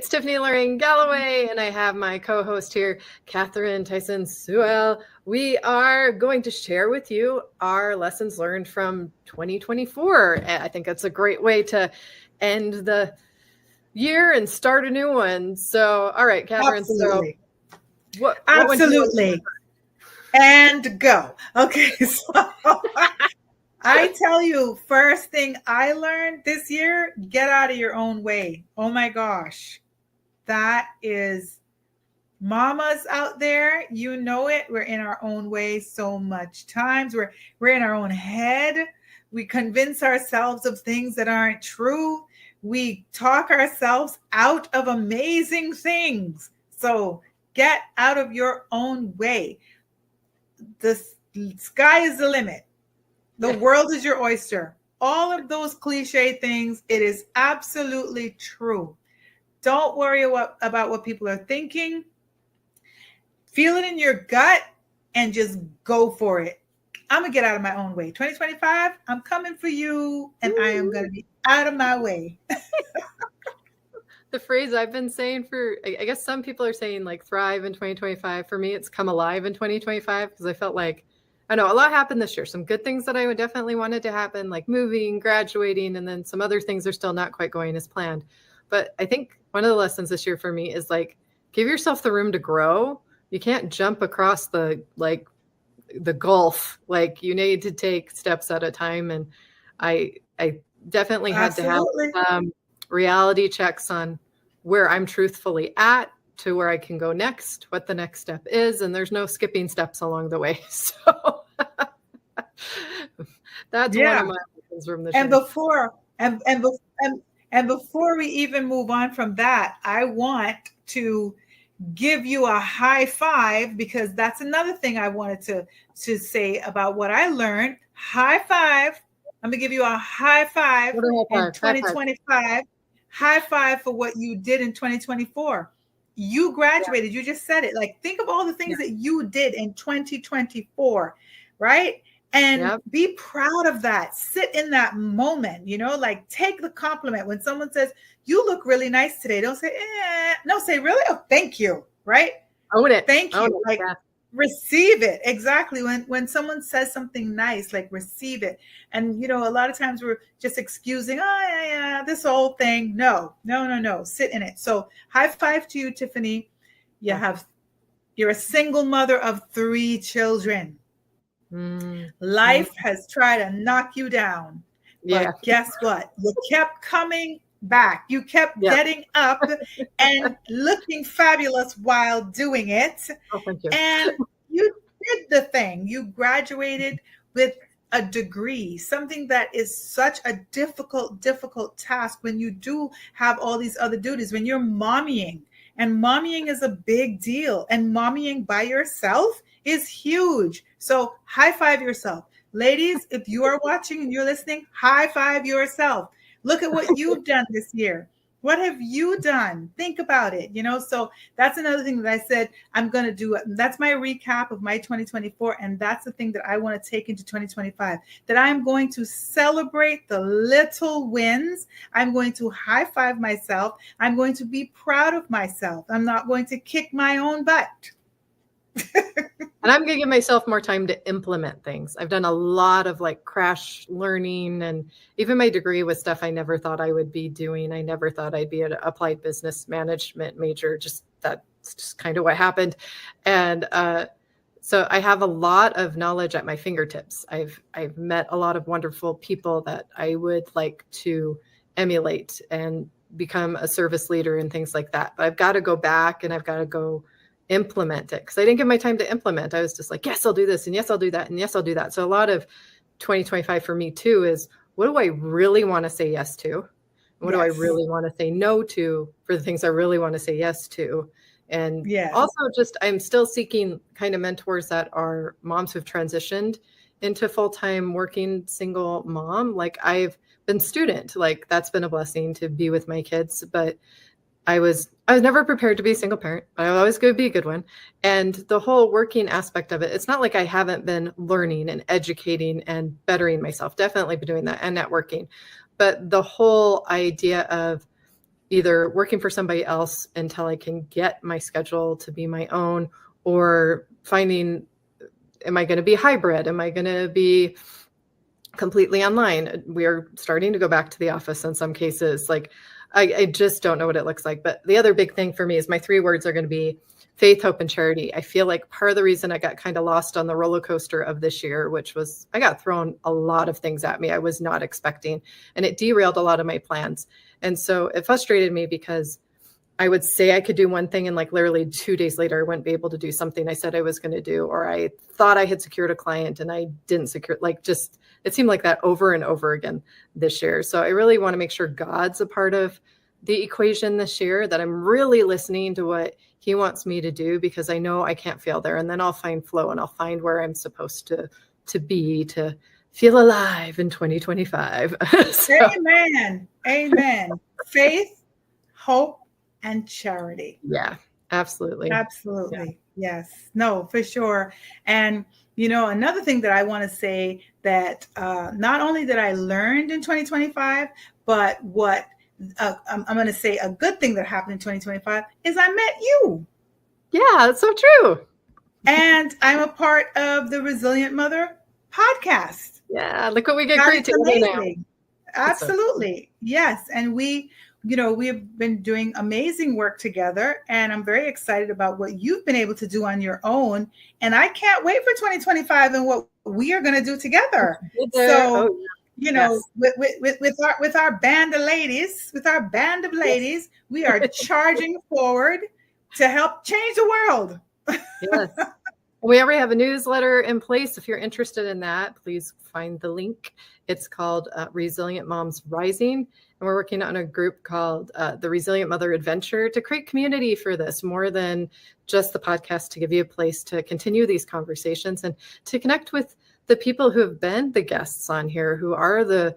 it's Tiffany Lorraine Galloway, and I have my co-host here, Catherine Tyson Sewell. We are going to share with you our lessons learned from 2024. I think that's a great way to end the year and start a new one. So, all right, Catherine. Absolutely. So what Absolutely. And go. Okay, so I tell you, first thing I learned this year, get out of your own way. Oh my gosh. That is mamas out there, you know it. We're in our own way so much times. We're in our own head. We convince ourselves of things that aren't true. We talk ourselves out of amazing things. So get out of your own way. The sky is the limit. The world is your oyster. All of those cliche things, it is absolutely true. Don't worry about what people are thinking. Feel it in your gut and just go for it. I'm going to get out of my own way. 2025, I'm coming for you, and I am going to be out of my way. The phrase I've been saying for, I guess some people are saying like thrive in 2025. For me, it's come alive in 2025 because I felt like, I know a lot happened this year. Some good things that I would definitely wanted to happen, like moving, graduating, and then some other things are still not quite going as planned. But I think one of the lessons this year for me is like, give yourself the room to grow. You can't jump across the gulf. Like you need to take steps at a time. And I definitely had to have reality checks on where I'm truthfully at to where I can go next, what the next step is. And there's no skipping steps along the way. So that's one of my lessons from this year. And before we even move on from that, I want to give you a high five, because that's another thing I wanted to say about what I learned. High five. I'm going to give you a high five in 2025. High five for what you did in 2024. You graduated. You just said it. Like, think of all the things that you did in 2024, right? And be proud of that. Sit in that moment, like take the compliment. When someone says, you look really nice today, don't say, no, say, really? Oh, thank you, right? Own it. Thank you. Receive it. Exactly. When someone says something nice, like receive it. And, a lot of times we're just excusing, this whole thing. No. Sit in it. So high five to you, Tiffany. You're a single mother of 3 children. Life has tried to knock you down. But guess what? You kept coming back. You kept getting up and looking fabulous while doing it. Oh, thank you. And you did the thing. You graduated with a degree, something that is such a difficult task when you do have all these other duties, when you're mommying. And mommying is a big deal. And mommying by yourself is huge. So high five yourself. Ladies, if you are watching and you're listening, high five yourself. Look at what you've done this year. What have you done? Think about it. So that's another thing that I said I'm going to do. That's my recap of my 2024. And that's the thing that I want to take into 2025, that I'm going to celebrate the little wins. I'm going to high five myself. I'm going to be proud of myself. I'm not going to kick my own butt. And I'm going to give myself more time to implement things. I've done a lot of crash learning, and even my degree was stuff I never thought I would be doing. I never thought I'd be an applied business management major. That's just kind of what happened. And so I have a lot of knowledge at my fingertips. I've met a lot of wonderful people that I would like to emulate and become a service leader and things like that. But I've got to go back and I've got to go implement it, because I didn't give my time to implement. I was just like, yes, I'll do this, and yes, I'll do that, and yes, I'll do that. So a lot of 2025 for me too is, what do I really want to say yes to? What do I really want to say no to for the things I really want to say yes to? And also just, I'm still seeking kind of mentors that are moms who've transitioned into full-time working single mom. Like I've been student, that's been a blessing to be with my kids, but I was never prepared to be a single parent, but I was always going to be a good one. And the whole working aspect of it, it's not like I haven't been learning and educating and bettering myself. Definitely been doing that and networking. But the whole idea of either working for somebody else until I can get my schedule to be my own, or finding, am I going to be hybrid? Am I going to be completely online? We are starting to go back to the office in some cases. Like, I just don't know what it looks like. But the other big thing for me is my 3 words are going to be faith, hope, and charity. I feel like part of the reason I got kind of lost on the roller coaster of this year, which was I got thrown a lot of things at me I was not expecting, and it derailed a lot of my plans. And so it frustrated me because I would say I could do one thing and like literally 2 days later, I wouldn't be able to do something I said I was going to do, or I thought I had secured a client and I didn't secure, like, just, it seemed like that over and over again this year. So I really want to make sure God's a part of the equation this year, that I'm really listening to what he wants me to do, because I know I can't fail there. And then I'll find flow and I'll find where I'm supposed to be, to feel alive in 2025. So. Amen. Amen. Faith, hope, and charity. Yeah, absolutely. Absolutely. Yeah. Yes. No, for sure. And, another thing that I want to say that not only that I learned in 2025, but what I'm going to say a good thing that happened in 2025 is I met you. Yeah, that's so true. And I'm a part of the Resilient Mother podcast. Yeah, look what we get great together now. Absolutely. Yes. And we have been doing amazing work together, and I'm very excited about what you've been able to do on your own. And I can't wait for 2025 and what we are going to do together. So, yes. with our band of ladies, we are charging forward to help change the world. Yes. We already have a newsletter in place. If you're interested in that, please find the link. It's called Resilient Moms Rising. And we're working on a group called the Resilient Mother Adventure to create community for this, more than just the podcast, to give you a place to continue these conversations and to connect with the people who have been the guests on here, who are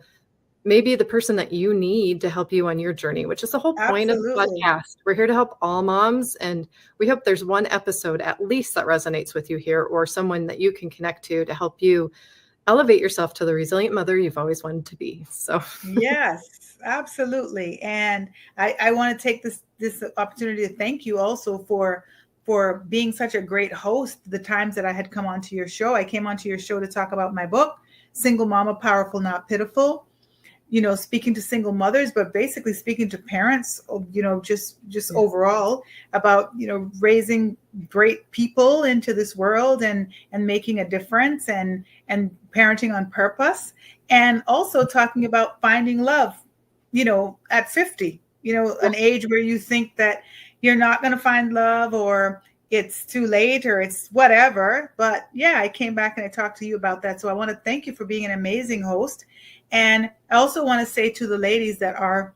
maybe the person that you need to help you on your journey, which is the whole point of the podcast. We're here to help all moms, and we hope there's one episode at least that resonates with you here, or someone that you can connect to help you elevate yourself to the resilient mother you've always wanted to be. So yes, absolutely. And I want to take this opportunity to thank you also for being such a great host. The times that I had come onto your show, I came onto your show to talk about my book, Single Mama, Powerful, Not Pitiful. Speaking to single mothers, but basically speaking to parents, just overall about, raising great people into this world and making a difference and parenting on purpose. And also talking about finding love, at 50, an age where you think that you're not going to find love, or it's too late, or it's whatever. But yeah, I came back and I talked to you about that. So I want to thank you for being an amazing host. And I also want to say to the ladies that are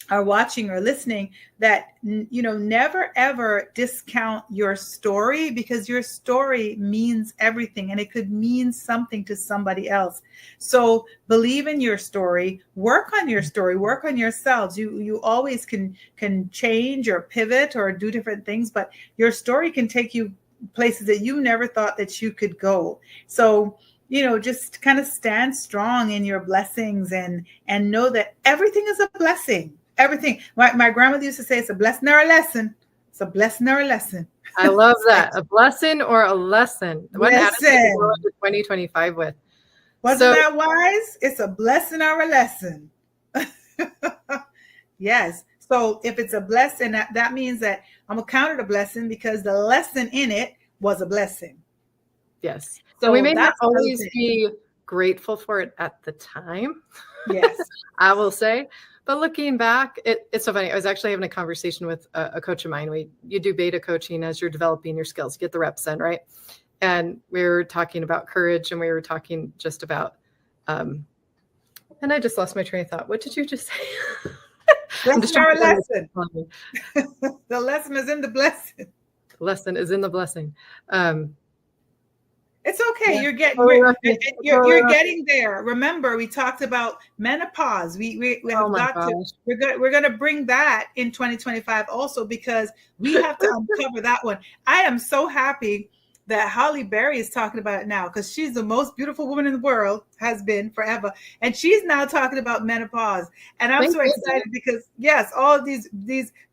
watching or listening that, never, ever discount your story, because your story means everything, and it could mean something to somebody else. So believe in your story, work on your story, work on yourselves. You always can change or pivot or do different things, but your story can take you places that you never thought that you could go. So just kind of stand strong in your blessings and know that everything is a blessing. Everything. My grandmother used to say, it's a blessing or a lesson. It's a blessing or a lesson. I love that. A blessing or a lesson. What attitude to go into 2025 with? Wasn't that wise? It's a blessing or a lesson. Yes. So if it's a blessing, that means that I'm going to count it a blessing because the lesson in it was a blessing. Yes. So we may not always be grateful for it at the time. Yes. I will say. But looking back, it's so funny. I was actually having a conversation with a coach of mine. You do beta coaching as you're developing your skills, get the reps in, right? And we were talking about courage, and we were talking just about, and I just lost my train of thought. What did you just say? That's our lesson. The lesson is in the blessing. The lesson is in the blessing. It's okay. Yeah. You're getting there. Remember, we talked about menopause. We're going to bring that in 2025 also, because we have to uncover that one. I am so happy that Holly Berry is talking about it now because she's the most beautiful woman in the world, has been forever. And she's now talking about menopause. And I'm Thank so you. excited because, yes, all of these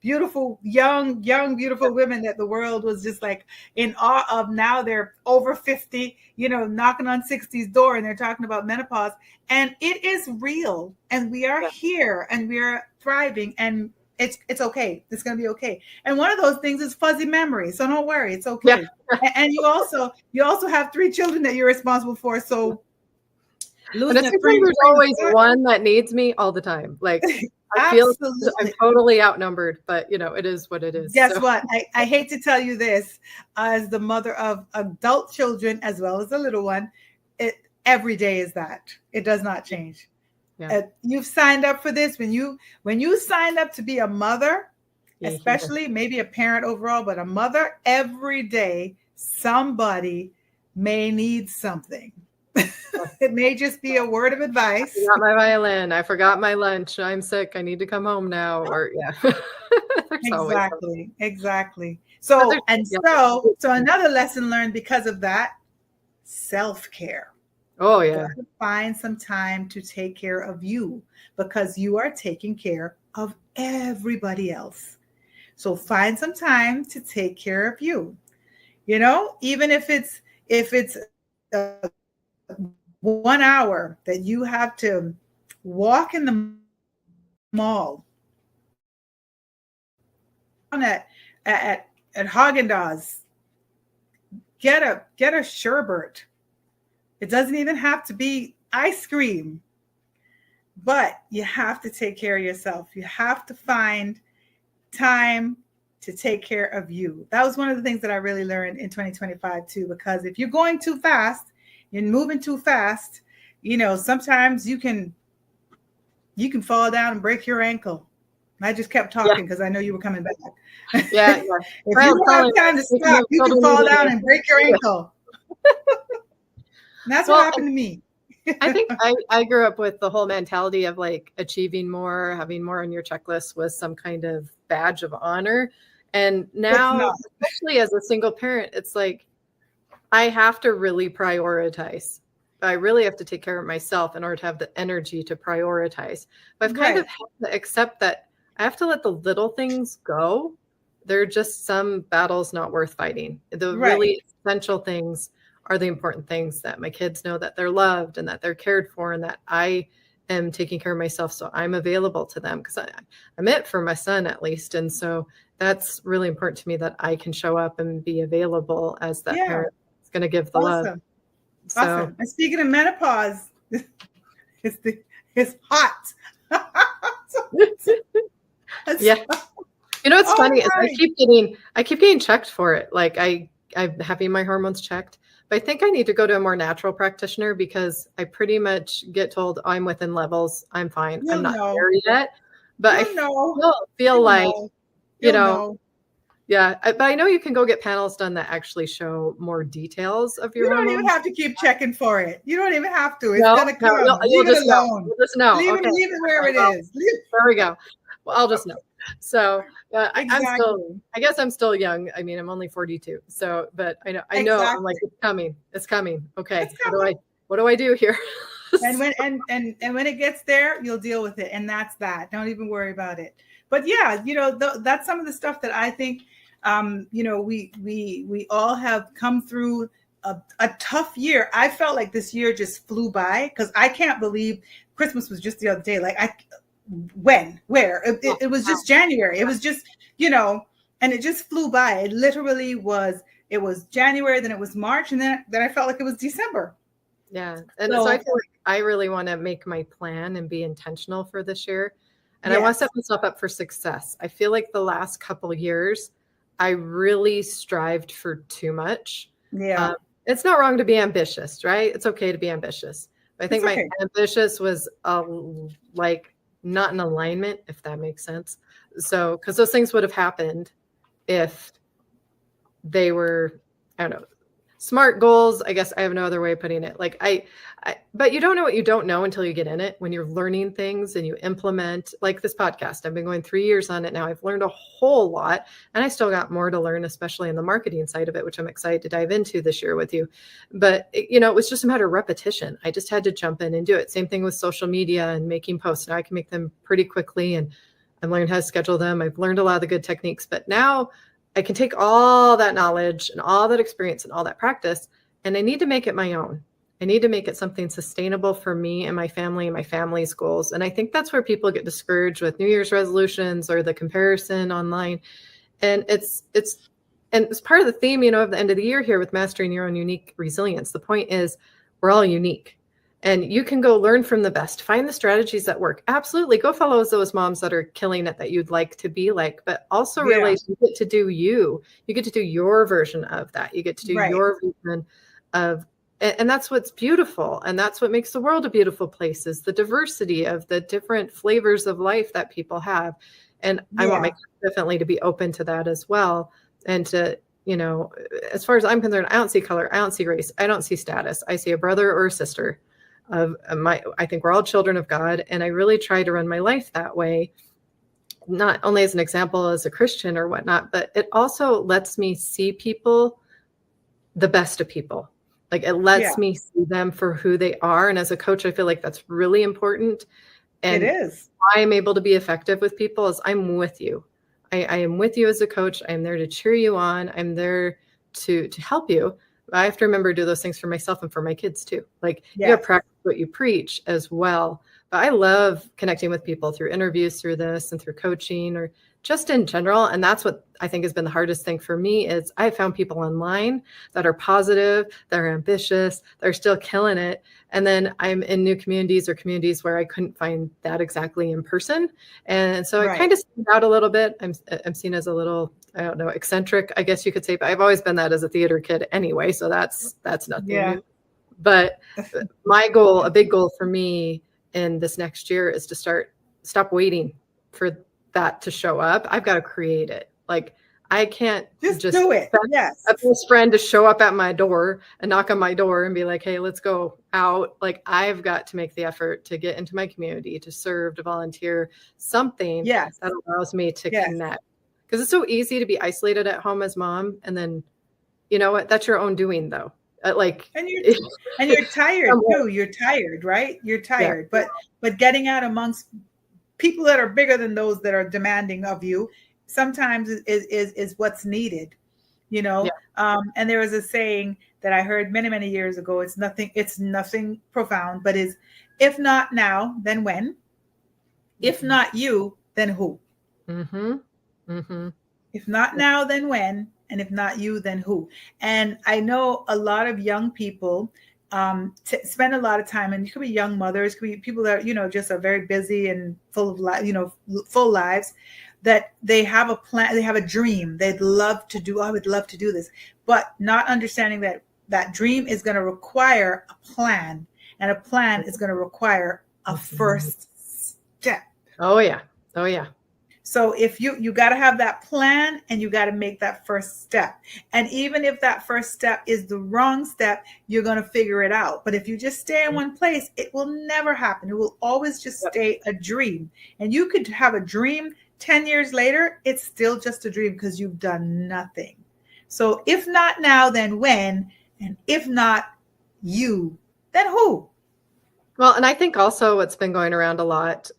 beautiful, young, beautiful women that the world was just like in awe of, now they're over 50, knocking on 60's door, and they're talking about menopause. And it is real. And we are here and we are thriving. And it's okay. It's going to be okay. And one of those things is fuzzy memory. So don't worry. It's okay. Yeah. And you also have 3 children that you're responsible for. So losing and there's always one that needs me all the time. Like I feel I'm totally outnumbered, but it is what it is. Guess what? I hate to tell you this, as the mother of adult children as well as the little one, every day is that. It does not change. Yeah. You've signed up for this. When you signed up to be a mother, especially maybe a parent overall, but a mother, every day somebody may need something. It may just be a word of advice. I forgot my violin. I forgot my lunch. I'm sick. I need to come home now. Or Exactly. So another lesson learned because of that, self-care. Oh yeah. Find some time to take care of you, because you are taking care of everybody else. So find some time to take care of you. Even if it's 1 hour that you have to walk in the mall, at Haagen-Dazs, get a sherbet. It doesn't even have to be ice cream, but you have to take care of yourself. You have to find time to take care of you. That was one of the things that I really learned in 2025 too, because if you're going too fast, you're moving too fast, sometimes you can fall down and break your ankle. I just kept talking because I know you were coming back. Yeah. If you don't have time to stop, you can fall down and break your ankle. And that's what happened to me. I think I grew up with the whole mentality of like achieving more, having more on your checklist was some kind of badge of honor. And now, especially as a single parent, it's like I have to really prioritize. I really have to take care of myself in order to have the energy to prioritize. But I've kind of had to accept that I have to let the little things go. They're just some battles not worth fighting. The really essential things are the important things, that my kids know that they're loved and that they're cared for and that I am taking care of myself. So I'm available to them, because I'm it for my son at least. And so that's really important to me, that I can show up and be available as that parent is going to give the love. So, awesome. And speaking of menopause, it's hot. Yeah. It's funny is I keep getting checked for it. Like I'm having my hormones checked, but I think I need to go to a more natural practitioner, because I pretty much get told I'm within levels. I'm fine. I'm not there yet, but I feel like, yeah, but I know you can go get panels done that actually show more details of your hormones. You don't even have to keep checking for it. You don't even have to. It's going to come. Leave it alone. You'll just know. Leave it where it is. There we go. Well, I'll just know. So I guess I'm still young. I mean, I'm only 42. So, but I know, I'm like, it's coming. Okay. What do I do here? And when it gets there, you'll deal with it. And that's that. Don't even worry about it. But yeah, that's some of the stuff that I think, we all have come through a tough year. I felt like this year just flew by, because I can't believe Christmas was just the other day. Like where it was just January. It was just, and it just flew by. It literally was, it was January, then it was March, and then I felt like it was December. Yeah. And so I feel like I really want to make my plan and be intentional for this year. And I want to set myself up for success. I feel like the last couple of years, I really strived for too much. Yeah. It's not wrong to be ambitious, right? It's okay to be ambitious. But I think my ambitious was like not in alignment, if that makes sense. So, because those things would have happened if they were, I don't know, SMART goals, I guess I have no other way of putting it. Like but you don't know what you don't know until you get in it. When you're learning things and you implement, like this podcast, I've been going 3 years on it now. I've learned a whole lot, and I still got more to learn, especially in the marketing side of it, which I'm excited to dive into this year with you. But it was just a matter of repetition. I just had to jump in and do it. Same thing with social media and making posts. Now I can make them pretty quickly, and I've learned how to schedule them. I've learned a lot of the good techniques, but now I can take all that knowledge and all that experience and all that practice, and I need to make it my own. I need to make it something sustainable for me and my family and my family's goals. And I think that's where people get discouraged with New Year's resolutions or the comparison online. And it's part of the theme, of the end of the year here with mastering your own unique resilience. The point is we're all unique. And you can go learn from the best, find the strategies that work. Absolutely. Go follow those moms that are killing it that you'd like to be like, but also realize you get to do you get to do your version of that. You get to do your version of, and that's what's beautiful. And that's what makes the world a beautiful place, is the diversity of the different flavors of life that people have. And I want my kids definitely to be open to that as well. And to, as far as I'm concerned, I don't see color. I don't see race. I don't see status. I see a brother or a sister. I think we're all children of God, and I really try to run my life that way, not only as an example as a Christian or whatnot, but it also lets me see people, the best of people. Like it lets me see them for who they are. And as a coach, I feel like that's really important. And it is. I'm able to be effective with people as I'm with you. I am with you as a coach. I'm there to cheer you on. I'm there to help you. I have to remember to do those things for myself and for my kids too. Like you got to practice what you preach as well. But I love connecting with people through interviews, through this, and through coaching, or just in general. And that's what I think has been the hardest thing for me, is I found people online that are positive, that are ambitious, that are still killing it. And then I'm in new communities or communities where I couldn't find that exactly in person. And so I kind of stand out a little bit. I'm seen as a little, I don't know, eccentric, I guess you could say, but I've always been that as a theater kid anyway. So that's nothing new. But my goal, a big goal for me in this next year, is to stop waiting for that to show up. I've got to create it. Like I can't just do it. Yes. A best friend to show up at my door and knock on my door and be like, hey, let's go out. Like I've got to make the effort to get into my community, to serve, to volunteer, something that allows me to connect. Because it's so easy to be isolated at home as mom. And then, you know what, that's your own doing though. And you're tired too. You're tired, right? You're tired, but getting out amongst people that are bigger than those that are demanding of you sometimes is what's needed, and there was a saying that I heard many, many years ago. It's nothing profound, but is, if not now, then when? If not you, then who? Mm-hmm. Mm-hmm. If not now, then when? And if not you, then who? And I know a lot of young people spend a lot of time, and it could be young mothers, could be people that just are very busy and full of full lives, that they have a plan, they have a dream, they'd love to do. I would love to do this, but not understanding that that dream is going to require a plan, and a plan is going to require a first step. Oh yeah. So if you got to have that plan, and you got to make that first step. And even if that first step is the wrong step, you're going to figure it out. But if you just stay in one place, it will never happen. It will always just stay a dream. And you could have a dream 10 years later, it's still just a dream because you've done nothing. So if not now, then when? And if not you, then who? Well, and I think also what's been going around a lot,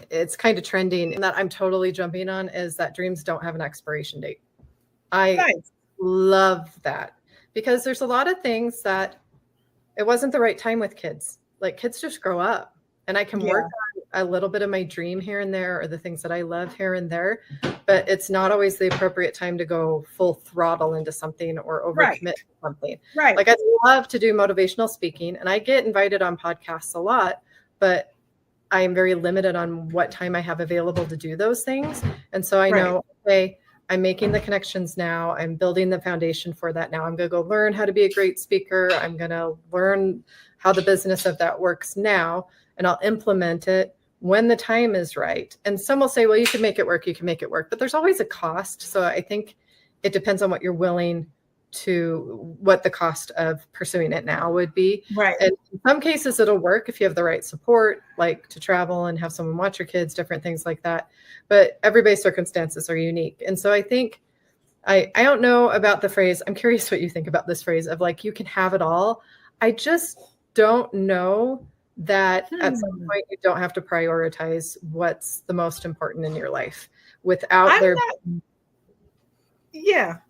it's kind of trending, and that I'm totally jumping on, is that dreams don't have an expiration date. I love that, because there's a lot of things that it wasn't the right time with kids. Like kids just grow up, and I can work on a little bit of my dream here and there, or the things that I love here and there, but it's not always the appropriate time to go full throttle into something or overcommit to something. Right. Like I love to do motivational speaking, and I get invited on podcasts a lot, but I am very limited on what time I have available to do those things. And so I know, okay, I'm making the connections now. I'm building the foundation for that now. I'm going to go learn how to be a great speaker. I'm going to learn how the business of that works now, and I'll implement it when the time is right. And some will say, well, you can make it work. You can make it work. But there's always a cost. So I think it depends on what you're willing to what the cost of pursuing it now would be. Right. And in some cases it'll work if you have the right support, like to travel and have someone watch your kids, different things like that. But everybody's circumstances are unique. And so I think I don't know about the phrase. I'm curious what you think about this phrase of like, you can have it all. I just don't know that at some point you don't have to prioritize what's the most important in your life without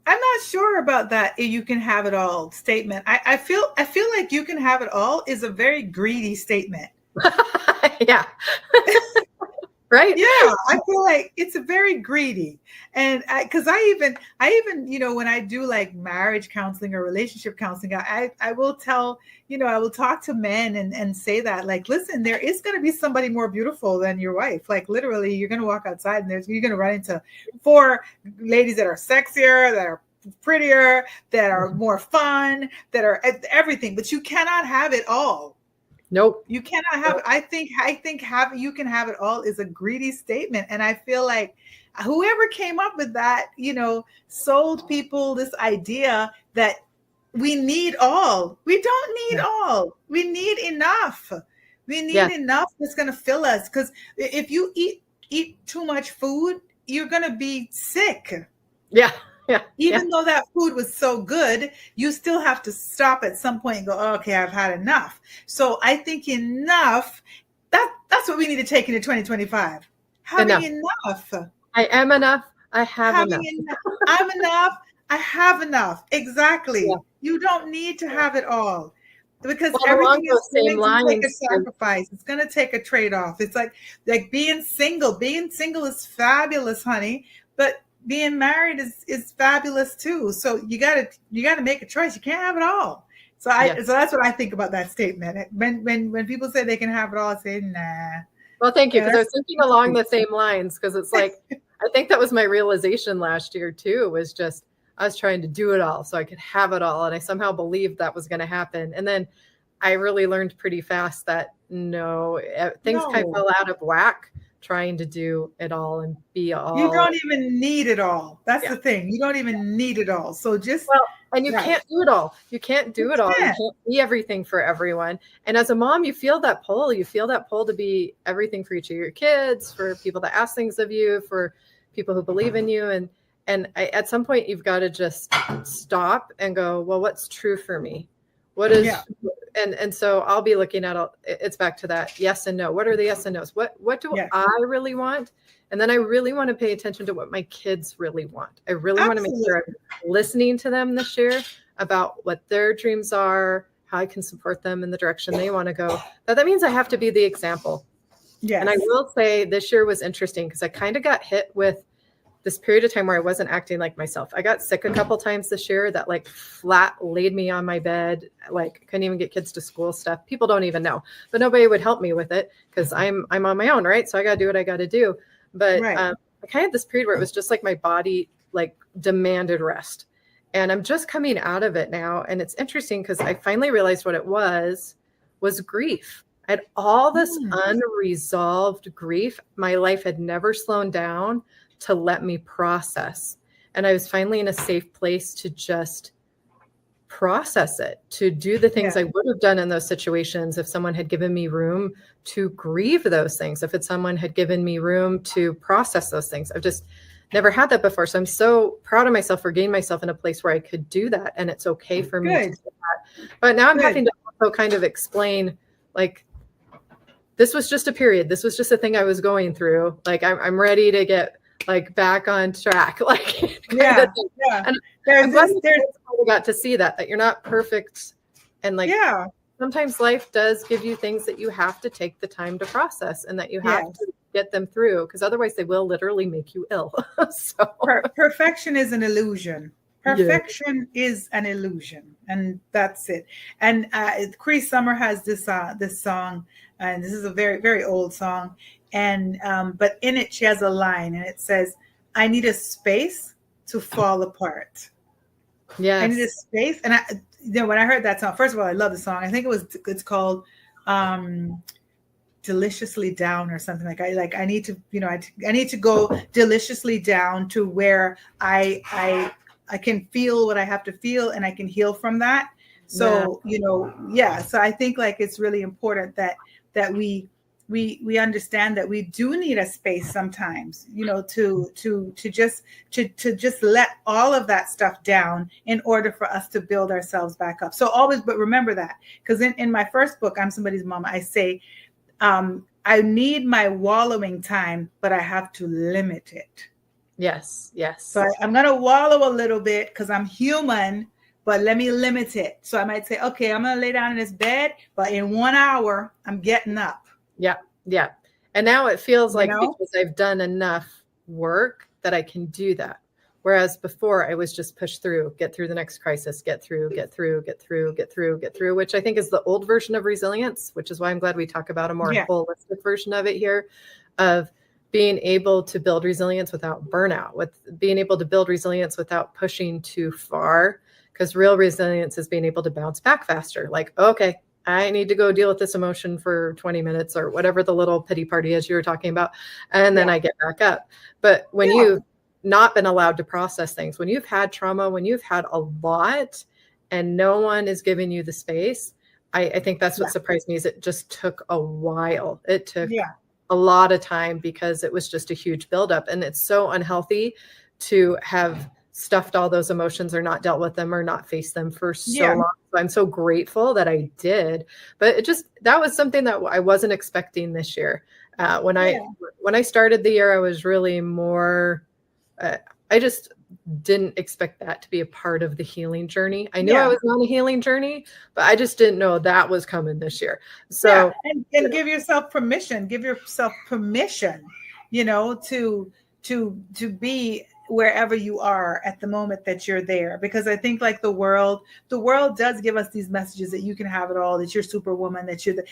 I'm not sure about that. You can have it all statement. I feel like you can have it all is a very greedy statement. Yeah. Right. Yeah, I feel like it's a very greedy. And because I even, you know, when I do like marriage counseling or relationship counseling, I will tell, you know, I will talk to men and say that, like, listen, there is going to be somebody more beautiful than your wife. Like literally, you're going to walk outside and you're going to run into 4 ladies that are sexier, that are prettier, that are more fun, that are everything, but you cannot have it all. Nope. You cannot have it. I think you can have it all is a greedy statement. And I feel like whoever came up with that, you know, sold people this idea that we need all. We don't need all. We need enough. We need enough that's going to fill us. Because if you eat too much food, you're going to be sick. Yeah. Even though that food was so good, you still have to stop at some point and go, oh, okay, I've had enough. So I think enough, that's what we need to take into 2025. Having enough. I am enough. I have enough. I'm enough. I have enough. Exactly. Yeah. You don't need to have it all. Because everything is going to take a sacrifice. It's going to take a trade-off. It's like being single. Being single is fabulous, honey. But being married is fabulous too. So you gotta make a choice. You can't have it all. So so that's what I think about that statement. When people say they can have it all, I say nah. Well, thank you, because I was thinking along the same lines, because it's like I think that was my realization last year too, was just I was trying to do it all so I could have it all, and I somehow believed that was going to happen. And then I really learned pretty fast that no, things kind of fell out of whack trying to do it all and be all. You don't even need it all. That's the thing. You don't even need it all. So just and you can't do it all. You can't do it all. You can't be everything for everyone. And as a mom, you feel that pull. You feel that pull to be everything for each of your kids, for people that ask things of you, for people who believe in you. And at some point, you've got to just stop and go, well, what's true for me? What is, and so I'll be looking at, it's back to that yes and no. What are the yes and no's? What do I really want? And then I really want to pay attention to what my kids really want. I really want to make sure I'm listening to them this year about what their dreams are, how I can support them in the direction they want to go. But that means I have to be the example. Yes. And I will say this year was interesting because I kind of got hit with this period of time where I wasn't acting like myself. I got sick a couple times this year that like flat laid me on my bed. Like couldn't even get kids to school stuff. People don't even know, but nobody would help me with it because I'm on my own. Right. So I got to do what I got to do. But I kind of had this period where it was just like my body like demanded rest, and I'm just coming out of it now. And it's interesting because I finally realized what it was grief. I had all this unresolved grief. My life had never slowed down to let me process. And I was finally in a safe place to just process it, to do the things I would have done in those situations if someone had given me room to grieve those things, if someone had given me room to process those things. I've just never had that before. So I'm so proud of myself for getting myself in a place where I could do that. And it's okay for me to do that. But now I'm having to also kind of explain, like, this was just a period. This was just a thing I was going through. Like, I'm ready to get like back on track. Like, And I'm glad I got to see that you're not perfect. And like, sometimes life does give you things that you have to take the time to process and that you have to get them through, because otherwise they will literally make you ill. So perfection is an illusion. Perfection is an illusion, and that's it. And Cree Summer has this song, and this is a very, very old song. And but in it, she has a line, and it says, "I need a space to fall apart." Yes. I need a space. And when I heard that song, first of all, I love the song. I think it's called "Deliciously Down" or something like. I need to, I need to go deliciously down to where I I can feel what I have to feel and I can heal from that. So, so I think like it's really important that we understand that we do need a space sometimes, to just let all of that stuff down in order for us to build ourselves back up. So always, but remember that, because in my first book, I'm Somebody's Mama, I say, I need my wallowing time, but I have to limit it. Yes. So I'm going to wallow a little bit because I'm human, but let me limit it. So I might say, okay, I'm going to lay down in this bed, but in 1 hour, I'm getting up. Yeah. Yeah. And now it feels like because I've done enough work that I can do that. Whereas before I was just push through, get through the next crisis, get through, which I think is the old version of resilience, which is why I'm glad we talk about a more holistic version of it here, of being able to build resilience without burnout, with being able to build resilience without pushing too far, because real resilience is being able to bounce back faster. Like, okay, I need to go deal with this emotion for 20 minutes or whatever the little pity party is you were talking about. And then I get back up. But when you've not been allowed to process things, when you've had trauma, when you've had a lot and no one is giving you the space, I think that's what surprised me, is it just took a while. It took a lot of time because it was just a huge buildup. And it's so unhealthy to have stuffed all those emotions or not dealt with them or not faced them for so long. So I'm so grateful that I did. But that was something that I wasn't expecting this year. When I started the year, I was really more, I just didn't expect that to be a part of the healing journey. I knew I was on a healing journey, but I just didn't know that was coming this year. So and give yourself permission, to be wherever you are at the moment that you're there. Because I think like the world does give us these messages that you can have it all, that you're superwoman, that you're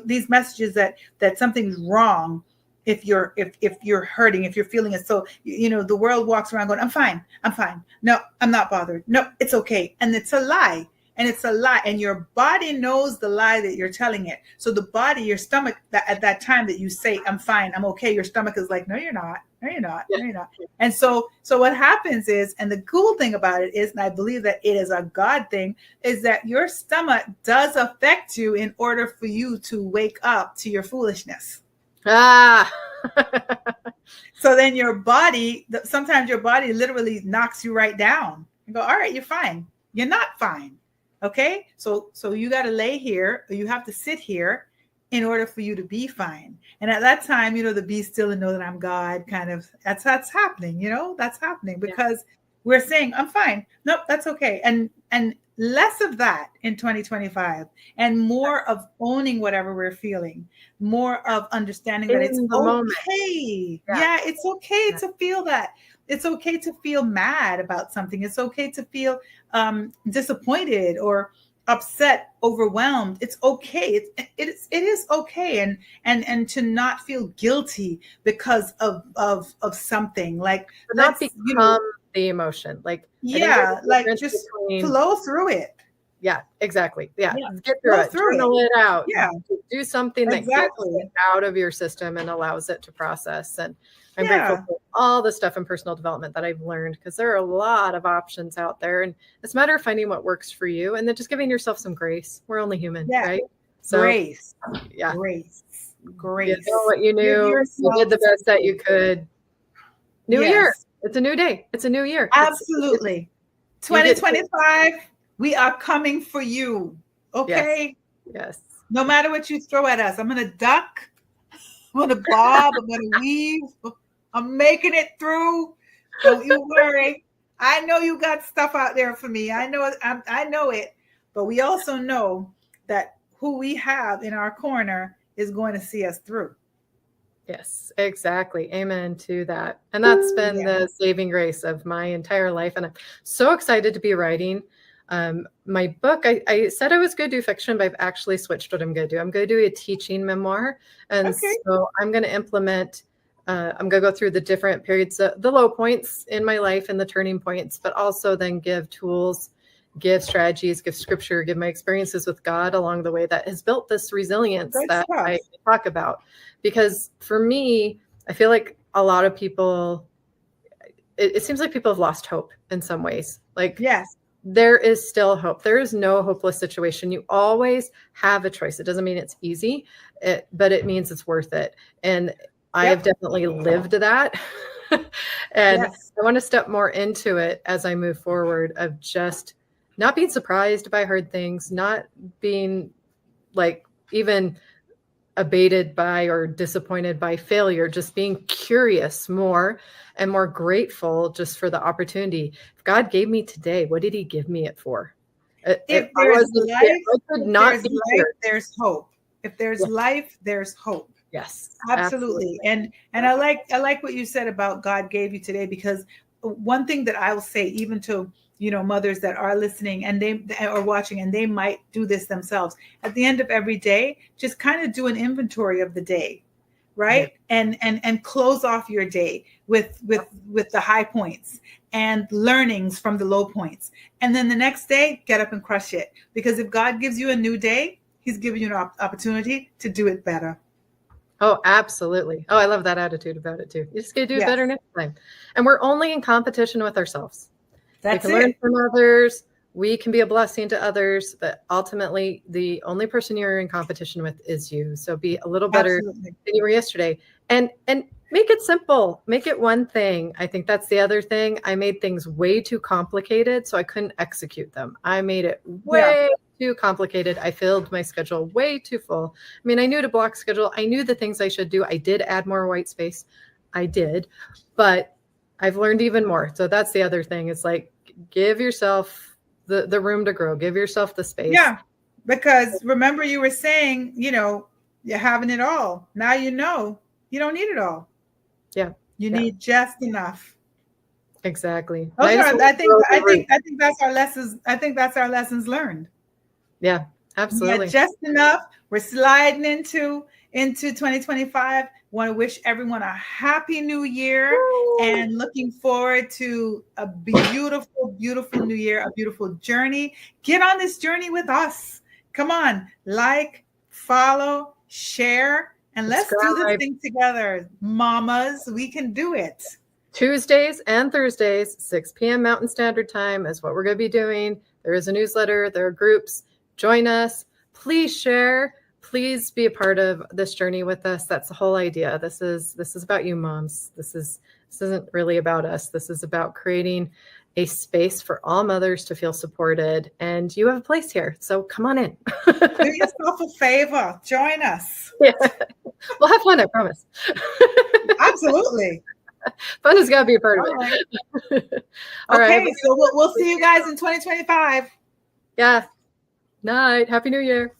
these messages that something's wrong if you're hurting, if you're feeling it. So, the world walks around going, I'm fine. No, I'm not bothered. No, it's okay. And it's a lie. And your body knows the lie that you're telling it. So the body, your stomach, that at that time that you say, I'm fine, I'm okay, your stomach is like, no, you're not. No, you're not. No, you're not. And so what happens is, and the cool thing about it is, and I believe that it is a God thing, is that your stomach does affect you in order for you to wake up to your foolishness. So then sometimes your body literally knocks you right down and go, all right, you're fine. You're not fine. Okay. So you got to lay here, or you have to sit here in order for you to be fine. And at that time, the be still and know that I'm God kind of, that's happening, that's happening because we're saying, I'm fine. Nope, that's okay. And less of that in 2025 and more of owning whatever we're feeling, more of understanding that it's okay. It's okay to feel that. It's okay to feel mad about something. It's okay to feel disappointed or upset, overwhelmed. It's okay. It is okay. And to not feel guilty because of something, like not become the emotion. Like, just flow through it. Yeah, exactly. Yeah. Get through it. Journal it out. Yeah. Do something that gets it out of your system and allows it to process. And I'm grateful for all the stuff in personal development that I've learned, because there are a lot of options out there. And it's a matter of finding what works for you and then just giving yourself some grace. We're only human, right? So, grace. Yeah. Grace. You know what you knew. You did the best that you could. New year. It's a new day. It's a new year. Absolutely. 2025, we are coming for you. Okay? Yes. No matter what you throw at us, I'm going to duck. I'm going to bob. I'm going to weave. I'm making it through. Don't you worry. I know you got stuff out there for me. I know it. But we also know that who we have in our corner is going to see us through. Yes, exactly. Amen to that. And that's been the saving grace of my entire life. And I'm so excited to be writing my book. I said I was going to do fiction, but I've actually switched what I'm going to do. I'm going to do a teaching memoir. And so I'm going to implement, I'm going to go through the different periods, the low points in my life and the turning points, but also then give tools, give strategies, give scripture, give my experiences with God along the way that has built this resilience that I talk about. Because for me, I feel like a lot of people, it seems like people have lost hope in some ways. Like, Yes. there is still hope. There is no hopeless situation. You always have a choice. It doesn't mean it's easy, but it means it's worth it. And I have definitely lived that. And Yes. I want to step more into it as I move forward, of just not being surprised by hard things, not being like even abated by or disappointed by failure, just being curious more and more grateful just for the opportunity. If God gave me today, what did he give me it for? If there's life, there's hope. If there's life, there's hope. Yes, Absolutely. And I like what you said about God gave you today, because one thing that I will say, even to mothers that are listening and they are watching, and they might do this themselves at the end of every day, just kind of do an inventory of the day, right? Yeah. And close off your day with the high points and learnings from the low points, and then the next day get up and crush it, because if God gives you a new day, he's giving you an opportunity to do it better. Oh, absolutely. Oh, I love that attitude about it too. You just got to do it better next time. And we're only in competition with ourselves. That's we can learn from others. We can be a blessing to others, but ultimately the only person you're in competition with is you. So be a little better than you were yesterday, and make it simple. Make it one thing. I think that's the other thing. I made things way too complicated, so I couldn't execute them. I made it way too complicated. I filled my schedule way too full. I mean, I knew to block schedule. I knew the things I should do. I did add more white space. I did, but I've learned even more. So that's the other thing. It's like, give yourself the room to grow. Give yourself the space. Yeah, because remember you were saying, you're having it all. Now you don't need it all. Yeah, you need just enough. Exactly. I think that's our lessons. I think that's our lessons learned. Yeah, absolutely. Just enough. We're sliding into 2025. Want to wish everyone a happy new year. Woo! And looking forward to a beautiful, beautiful new year, a beautiful journey. Get on this journey with us. Come on, like, follow, share, and let's do this thing together. Mamas, we can do it. Tuesdays and Thursdays, 6 p.m. Mountain Standard Time is what we're going to be doing. There is a newsletter. There are groups. Join us. Please share. Please be a part of this journey with us. That's the whole idea. This is about you, moms. This isn't really about us. This is about creating a space for all mothers to feel supported, and you have a place here. So come on in. Do yourself a favor. Join us. Yeah. We'll have fun, I promise. Absolutely. Fun has got to be a part of it. All right. So we'll see you guys in 2025. Yeah. Night. Happy New Year.